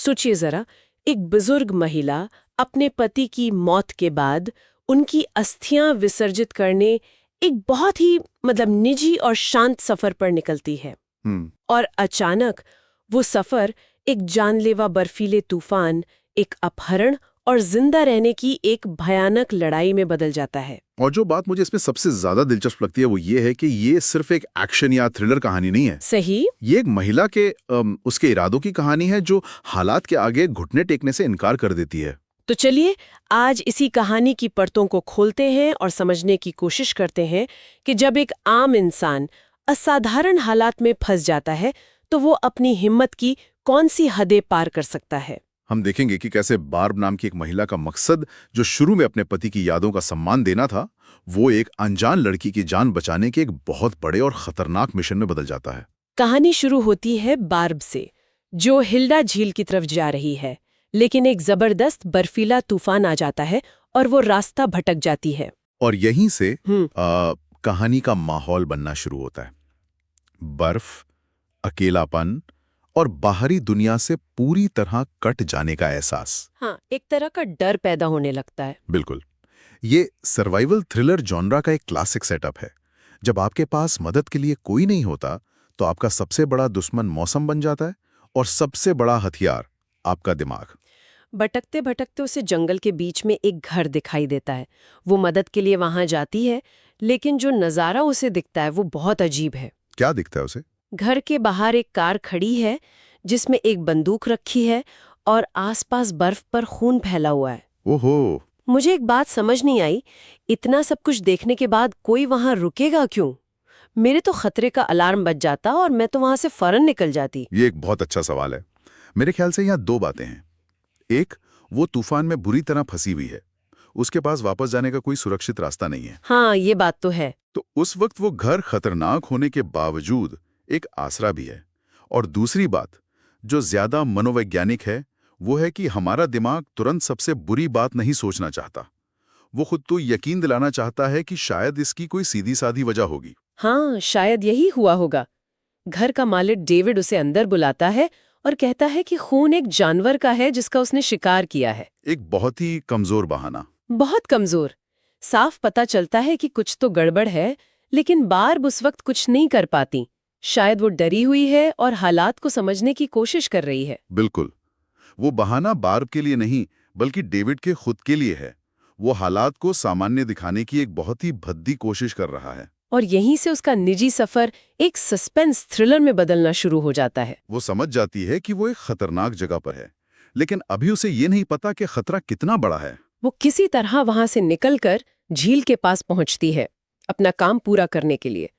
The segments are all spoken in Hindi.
सोचिए जरा, एक बुजुर्ग महिला अपने पति की मौत के बाद उनकी अस्थियां विसर्जित करने एक बहुत ही निजी और शांत सफर पर निकलती है। और अचानक वो सफर एक जानलेवा बर्फीले तूफान, एक अपहरण और जिंदा रहने की एक भयानक लड़ाई में बदल जाता है। और जो बात मुझे इसमें सबसे ज्यादा दिलचस्प लगती है वो ये है कि ये सिर्फ एक एक्शन या थ्रिलर कहानी नहीं है। सही। ये एक महिला के उसके इरादों की कहानी है जो हालात के आगे घुटने टेकने से इनकार कर देती है। तो चलिए आज इसी कहानी की परतों को खोलते हैं और समझने की कोशिश करते हैं कि जब एक आम इंसान असाधारण हालात में फंस जाता है तो वो अपनी हिम्मत की कौन सी हदें पार कर सकता है। हम देखेंगे कि कैसे बार्ब नाम की एक महिला का मकसद, जो शुरू में अपने पति की यादों का सम्मान देना था, वो एक अनजान लड़की की जान बचाने के एक बहुत बड़े और खतरनाक मिशन में बदल जाता है। कहानी शुरू होती है बार्ब से, जो हिल्डा झील की तरफ जा रही है, लेकिन एक जबरदस्त बर्फीला तूफान आ जाता है और वो रास्ता भटक जाती है। और यहीं से कहानी का माहौल बनना शुरू होता है। बर्फ, अकेलापन और बाहरी दुनिया से पूरी तरह कट जाने का एहसास। हाँ, एक तरह का डर पैदा होने लगता है। बिल्कुल। ये सर्वाइवल थ्रिलर जॉनरा का एक क्लासिक सेटअप है। जब आपके पास मदद के लिए कोई नहीं होता तो आपका सबसे बड़ा दुश्मन मौसम बन जाता है और सबसे बड़ा हथियार आपका दिमाग। भटकते भटकते उसे जंगल के बीच में एक घर दिखाई देता है। वो मदद के लिए वहां जाती है, लेकिन जो नज़ारा उसे दिखता है वो बहुत अजीब है। क्या दिखता है उसे? घर के बाहर एक कार खड़ी है जिसमें एक बंदूक रखी है और आसपास बर्फ पर खून फैला हुआ है। ओहो! मुझे एक बात समझ नहीं आई, इतना सब कुछ देखने के बाद कोई वहां रुकेगा क्यों? मेरे तो खतरे का अलार्म बज जाता और मैं तो वहां से फौरन निकल जाती। ये एक बहुत अच्छा सवाल है। मेरे ख्याल से यहाँ दो बातें हैं। एक, वो तूफान में बुरी तरह फंसी हुई है, उसके पास वापस जाने का कोई सुरक्षित रास्ता नहीं है। हाँ, ये बात तो है। तो उस वक्त वो घर खतरनाक होने के बावजूद एक आसरा भी है। और दूसरी बात, जो ज्यादा मनोवैज्ञानिक है, वो है कि हमारा दिमाग तुरंत सबसे बुरी बात नहीं सोचना चाहता। वो खुद तो यकीन दिलाना चाहता है कि शायद इसकी कोई सीधी साधी वजह होगी। हाँ, शायद यही हुआ होगा। घर का मालिक डेविड उसे अंदर बुलाता है और कहता है कि खून एक जानवर का है जिसका उसने शिकार किया है। एक बहुत ही कमजोर बहाना। बहुत कमजोर। साफ पता चलता है कि कुछ तो गड़बड़ है, लेकिन बार्ब उस वक्त कुछ नहीं कर पाती। शायद वो डरी हुई है और हालात को समझने की कोशिश कर रही है। बिल्कुल। वो बहाना बार्ब के लिए नहीं, बल्कि डेविड के खुद के लिए है। वो हालात को सामान्य दिखाने की एक बहुत ही भद्दी कोशिश कर रहा है। और यहीं से उसका निजी सफर एक सस्पेंस थ्रिलर में बदलना शुरू हो जाता है। वो समझ जाती है कि वो एक खतरनाक जगह पर है, लेकिन अभी उसे ये नहीं पता कि खतरा कितना बड़ा है। वो किसी तरह वहां से निकलकर झील के पास पहुंचती है अपना काम पूरा करने के लिए,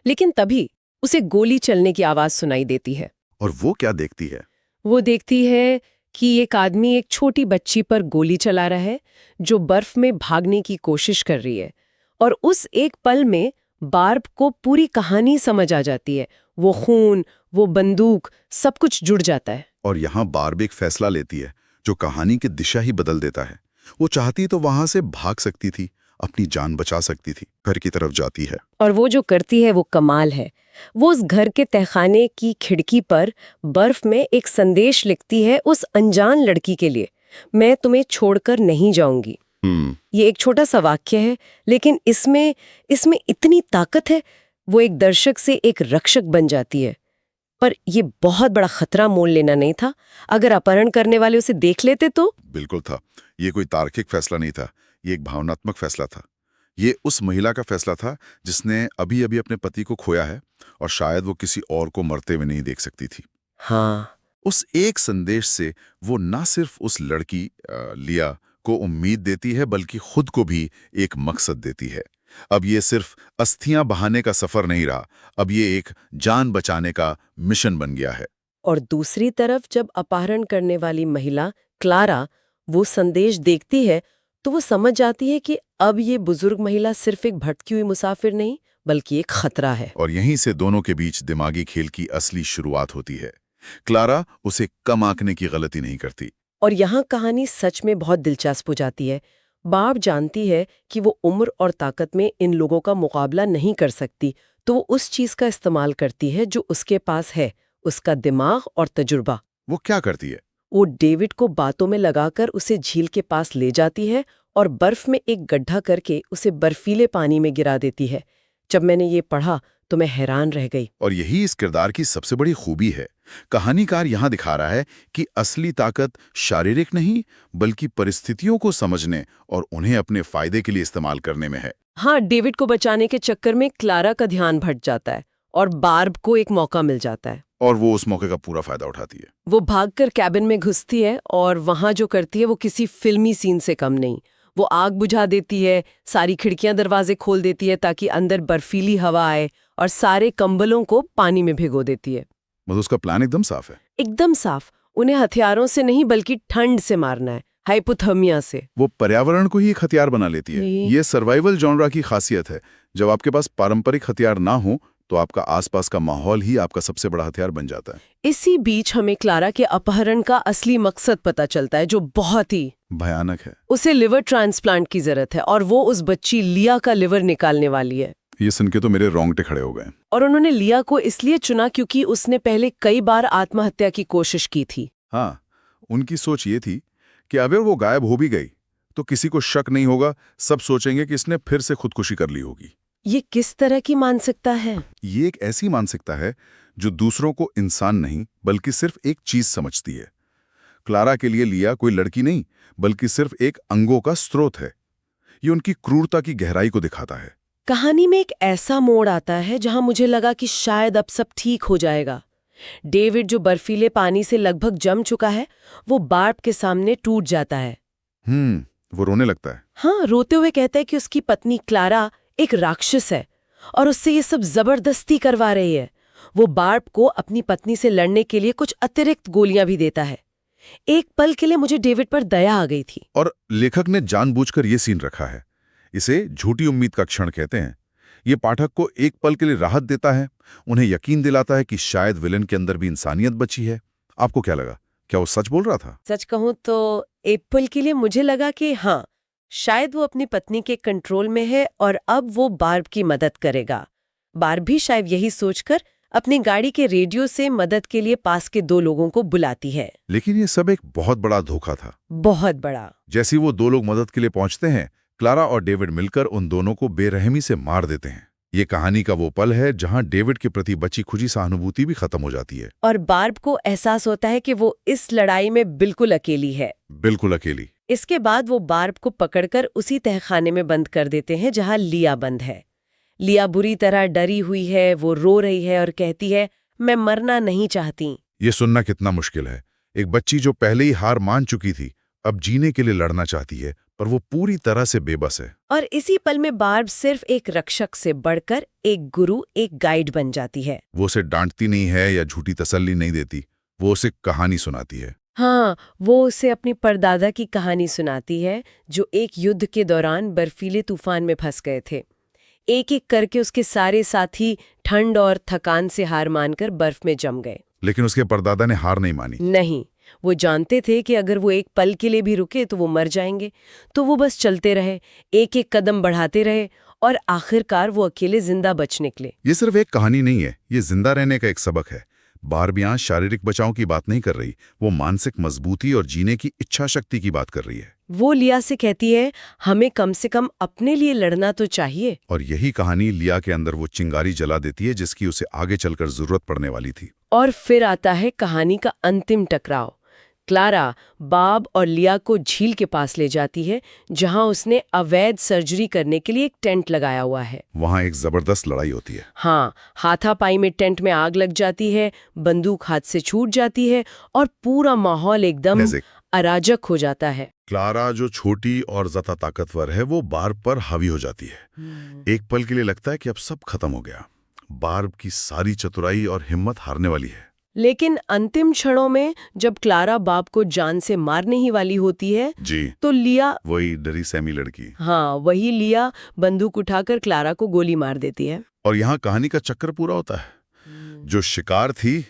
लेकिन तभी उसे गोली चलने की आवाज सुनाई देती है। और वो क्या देखती है? वो देखती है कि एक आदमी एक छोटी बच्ची पर गोली चला रहा है जो बर्फ में भागने की कोशिश कर रही है। और उस एक पल में बार्ब को पूरी कहानी समझ आ जाती है। वो खून, वो बंदूक, सब कुछ जुड़ जाता है। और यहाँ बार्ब एक फैसला लेती है जो कहानी की दिशा ही बदल देता है। वो चाहती तो वहां से भाग सकती थी, अपनी जान बचा सकती थी। घर की तरफ जाती है और वो जो करती है वो कमाल है। वो उस घर के तहखाने की खिड़की पर बर्फ में एक संदेश लिखती है उस अनजान लड़की के लिए, मैं तुम्हें छोड़कर नहीं जाऊंगी। ये एक छोटा सा वाक्य है, लेकिन इसमें इतनी ताकत है। वो एक दर्शक से एक रक्षक बन जाती है। पर ये बहुत बड़ा खतरा मोल लेना नहीं था। अगर अपहरण करने वाले उसे देख लेते तो? बिल्कुल था। ये कोई तार्किक फैसला नहीं था, ये एक भावनात्मक फैसला था। ये उस महिला का फैसला था जिसने अभी अभी अपने पति को खोया है और शायद वो किसी और को मरते हुए नहीं देख सकती थी। हाँ, उस एक संदेश से वो न सिर्फ उस लड़की लिया को उम्मीद देती है, बल्कि खुद को भी एक मकसद देती है। अब ये सिर्फ अस्थियां बहाने का सफर नहीं रहा, अब ये एक जान बचाने का मिशन बन गया है। और दूसरी तरफ जब अपहरण करने वाली महिला क्लारा वो संदेश देखती है तो वो समझ जाती है कि अब ये बुजुर्ग महिला सिर्फ एक भटकी हुई मुसाफिर नहीं, बल्कि एक खतरा है। और यहीं से दोनों के बीच दिमागी खेल की असली शुरुआत होती है। क्लारा उसे कम आंकने की गलती नहीं करती। और यहाँ कहानी सच में बहुत दिलचस्प हो जाती है। बार्ब जानती है कि वो उम्र और ताकत में इन लोगों का मुकाबला नहीं कर सकती, तो वो उस चीज का इस्तेमाल करती है जो उसके पास है, उसका दिमाग और तजुर्बा। वो क्या करती है? वो डेविड को बातों में लगाकर उसे झील के पास ले जाती है और बर्फ में एक गड्ढा करके उसे बर्फीले पानी में गिरा देती है। जब मैंने ये पढ़ा तो मैं हैरान रह गई। और यही इस किरदार की सबसे बड़ी खूबी है। कहानीकार यहाँ दिखा रहा है कि असली ताकत शारीरिक नहीं बल्कि परिस्थितियों को समझने और उन्हें अपने फायदे के लिए इस्तेमाल करने में है। हाँ, डेविड को बचाने के चक्कर में क्लारा का ध्यान भट जाता है और बार्ब को एक मौका मिल जाता है और वो उस मौके का पूरा फायदा उठाती है। वो भागकर कैबिन में घुसती है और वहां जो करती है वो किसी फिल्मी सीन से कम नहीं। वो आग बुझा देती है, सारी खिड़कियां दरवाजे खोल देती है ताकि अंदर बर्फीली हवा आए और सारे कंबलों को पानी में भिगो देती है। मतलब उसका प्लान एकदम साफ है। एकदम साफ। उन्हें हथियारों से नहीं बल्कि ठंड से मारना है, हाइपोथर्मिया से। वो पर्यावरण को ही एक हथियार बना लेती है। ये सर्वाइवल जॉनरा की खासियत है। जब आपके पास पारंपरिक हथियार ना हो तो आपका आसपास का माहौल ही आपका सबसे बड़ा हथियार बन जाता है। इसी बीच हमें क्लारा के अपहरण का असली मकसद पता चलता है, जो बहुत ही भयानक है। उसे लिवर ट्रांसप्लांट की जरूरत है और वो उस बच्ची लिया का लिवर निकालने वाली है। ये सुन के तो मेरे रोंगटे खड़े हो गए। और उन्होंने लिया को इसलिए चुना क्योंकि उसने पहले कई बार आत्महत्या की कोशिश की थी। हाँ, उनकी सोच ये थी कि अगर वो गायब हो भी गई तो किसी को शक नहीं होगा, सब सोचेंगे कि इसने फिर से खुदकुशी कर ली होगी। ये किस तरह की मानसिकता है? ये एक ऐसी मानसिकता है जो दूसरों को इंसान नहीं बल्कि सिर्फ एक चीज समझती है। क्लारा के लिए लिया कोई लड़की नहीं बल्कि सिर्फ एक अंगों का स्रोत है। ये उनकी क्रूरता की गहराई को दिखाता है। कहानी में एक ऐसा मोड़ आता है जहां मुझे लगा कि शायद अब सब ठीक हो जाएगा। डेविड, जो बर्फीले पानी से लगभग जम चुका है, वो बार्ब के सामने टूट जाता है। वो रोने लगता है। हाँ, रोते हुए कहता है कि उसकी पत्नी क्लारा एक राक्षस है और उससे ये सब जबरदस्ती करवा रही है। वो बार्ब को अपनी पत्नी से लड़ने के लिए कुछ अतिरिक्त गोलियां भी देता है। एक पल के लिए मुझे डेविड पर दया आ गई थी। और लेखक ने जानबूझकर ये सीन रखा है। इसे झूठी उम्मीद का क्षण कहते हैं। ये पाठक को एक पल के लिए राहत देता है, उन्हें यकीन दिलाता है कि शायद विलन के अंदर भी इंसानियत बची है। आपको क्या लगा? क्या वो सच बोल रहा था? सच कहूं तो एक पल के लिए मुझे लगा कि हाँ, शायद वो अपनी पत्नी के कंट्रोल में है और अब वो बार्ब की मदद करेगा। बार्ब भी शायद यही सोचकर अपनी गाड़ी के रेडियो से मदद के लिए पास के 2 लोगों को बुलाती है। लेकिन ये सब एक बहुत बड़ा धोखा था। बहुत बड़ा। जैसे वो 2 लोग मदद के लिए पहुंचते हैं, क्लारा और डेविड मिलकर उन दोनों को बेरहमी से मार देते हैं। ये कहानी का वो पल है जहां डेविड के प्रति बची खुजी सहानुभूति भी खत्म हो जाती है और बार्ब को एहसास होता है कि वो इस लड़ाई में बिल्कुल अकेली है। बिल्कुल अकेली। इसके बाद वो बार्ब को पकड़कर उसी तहखाने में बंद कर देते हैं जहां लिया बंद है। लिया बुरी तरह डरी हुई है, वो रो रही है और कहती है, मैं मरना नहीं चाहती। ये सुनना कितना मुश्किल है। एक बच्ची जो पहले ही हार मान चुकी थी, अब जीने के लिए लड़ना चाहती है, पर वो पूरी तरह से बेबस है। और इसी पल में बार्ब सिर्फ एक रक्षक से बढ़कर एक गुरु, एक गाइड बन जाती है। वो उसे डांटती नहीं है या झूठी तसल्ली नहीं देती, वो उसे कहानी सुनाती है। हाँ, वो उसे अपनी परदादा की कहानी सुनाती है, जो एक युद्ध के दौरान बर्फीले तूफान में फंस गए थे। एक एक करके उसके सारे साथी ठंड और थकान से हार मानकर बर्फ में जम गए। लेकिन उसके परदादा ने हार नहीं मानी। नहीं, वो जानते थे कि अगर वो एक पल के लिए भी रुके तो वो मर जाएंगे। तो वो बस चलते रहे, एक एक कदम बढ़ाते रहे और आखिरकार वो अकेले जिंदा बच निकले। ये सिर्फ एक कहानी नहीं है, ये जिंदा रहने का एक सबक है। बार्ब यहाँ शारीरिक बचाव की बात नहीं कर रही, वो मानसिक मजबूती और जीने की इच्छा शक्ति की बात कर रही है। वो लिया से कहती है, हमें कम से कम अपने लिए लड़ना तो चाहिए। और यही कहानी लिया के अंदर वो चिंगारी जला देती है जिसकी उसे आगे चलकर जरूरत पड़ने वाली थी। और फिर आता है कहानी का अंतिम टकराव। क्लारा बार्ब और लिया को झील के पास ले जाती है, जहां उसने अवैध सर्जरी करने के लिए एक टेंट लगाया हुआ है। वहां एक जबरदस्त लड़ाई होती है। हाँ, हाथापाई में टेंट में आग लग जाती है, बंदूक हाथ से छूट जाती है और पूरा माहौल एकदम अराजक हो जाता है। क्लारा, जो छोटी और ज्यादा ताकतवर है, वो बार्ब पर हावी हो जाती है। एक पल के लिए लगता है कि अब सब खत्म हो गया। बार्ब की सारी चतुराई और हिम्मत हारने वाली है। लेकिन अंतिम क्षणों में जब क्लारा बार्ब को जान से मारने ही वाली होती है जी, तो लिया, वही डरी सहमी लड़की, हाँ वही लिया, बंदूक उठाकर क्लारा को गोली मार देती है। और यहाँ कहानी का चक्र पूरा होता है। जो शिकार थी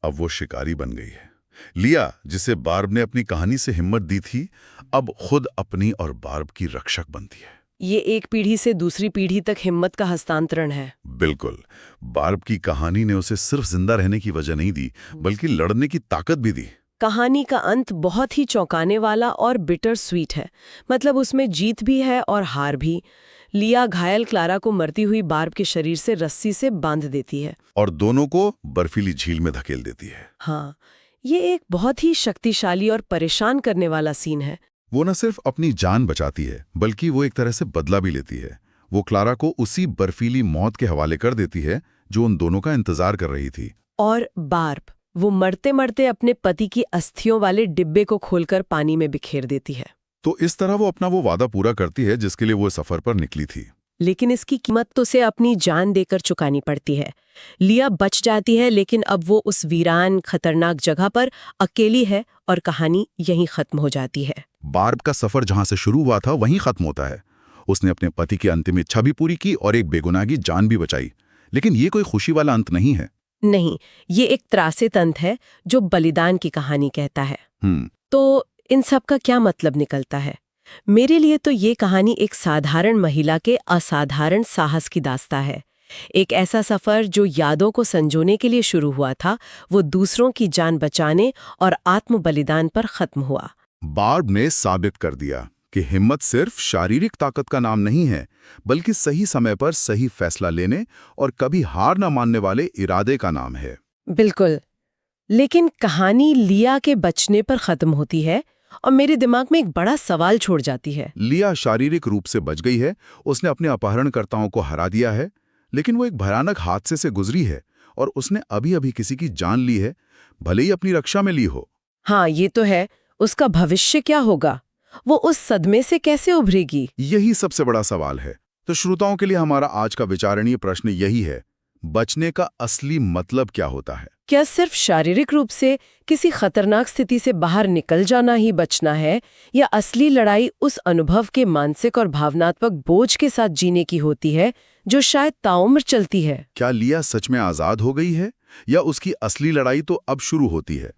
अब वो शिकारी बन गई है। लिया, जिसे बार्ब ने अपनी कहानी से हिम्मत दी थी, अब खुद अपनी और बार्ब की रक्षक बनती है। ये एक पीढ़ी से दूसरी पीढ़ी तक हिम्मत का हस्तांतरण है। बिल्कुल। बार्ब की कहानी ने उसे सिर्फ जिंदा रहने की वजह नहीं दी, बल्कि लड़ने की ताकत भी दी। कहानी का अंत बहुत ही चौंकाने वाला और बिटर स्वीट है। मतलब उसमें जीत भी है और हार भी। लिया घायल क्लारा को मरती हुई बार्ब के शरीर से रस्सी से बांध देती है और दोनों को बर्फीली झील में धकेल देती है। हाँ, ये एक बहुत ही शक्तिशाली और परेशान करने वाला सीन है। वो न सिर्फ अपनी जान बचाती है बल्कि वो एक तरह से बदला भी लेती है। वो क्लारा को उसी बर्फीली मौत के हवाले कर देती है जो उन दोनों का इंतजार कर रही थी। और बार्ब वो मरते मरते अपने पति की अस्थियों वाले डिब्बे को खोलकर पानी में बिखेर देती है। तो इस तरह वो अपना वो वादा पूरा करती है जिसके लिए वो सफर पर निकली थी। लेकिन इसकी कीमत तो उसे अपनी जान देकर चुकानी पड़ती है। लिया बच जाती है लेकिन अब वो उस वीरान खतरनाक जगह पर अकेली है और कहानी यहीं खत्म हो जाती है। बार्ब का सफर जहां से शुरू हुआ था वहीं खत्म होता है। उसने अपने पति की अंतिम इच्छा भी पूरी की और एक बेगुनाह की जान भी बचाई। लेकिन ये कोई खुशी वाला अंत नहीं है। नहीं, ये एक त्रासित अंत है जो बलिदान की कहानी कहता है। तो इन सब का क्या मतलब निकलता है? मेरे लिए तो ये कहानी एक साधारण महिला के असाधारण साहस की दास्तां है। एक ऐसा सफर जो यादों को संजोने के लिए शुरू हुआ था, वो दूसरों की जान बचाने और आत्म बलिदान पर खत्म हुआ। बार्ब ने साबित कर दिया कि हिम्मत सिर्फ शारीरिक ताकत का नाम नहीं है, बल्कि सही समय पर सही फैसला लेने और कभी हार न मानने वाले इरादे का नाम है। बिल्कुल। लेकिन कहानी लिया के बचने पर खत्म होती है और मेरे दिमाग में एक बड़ा सवाल छोड़ जाती है। लिया शारीरिक रूप से बच गई है, उसने अपने अपहरणकर्ताओं को हरा दिया है, लेकिन वो एक भयानक हादसे से गुजरी है और उसने अभी-अभी किसी की जान ली है, भले ही अपनी रक्षा में ली हो। हाँ, ये तो है। उसका भविष्य क्या होगा? वो उस सदमे से कैसे उभरेगी? यही सबसे बड़ा सवाल है। तो श्रोताओं के लिए हमारा आज का विचारणीय प्रश्न यही है, बचने का असली मतलब क्या होता है? क्या सिर्फ शारीरिक रूप से किसी खतरनाक स्थिति से बाहर निकल जाना ही बचना है, या असली लड़ाई उस अनुभव के मानसिक और भावनात्मक बोझ के साथ जीने की होती है जो शायद ताउम्र चलती है? क्या लिया सच में आजाद हो गई है या उसकी असली लड़ाई तो अब शुरू होती है?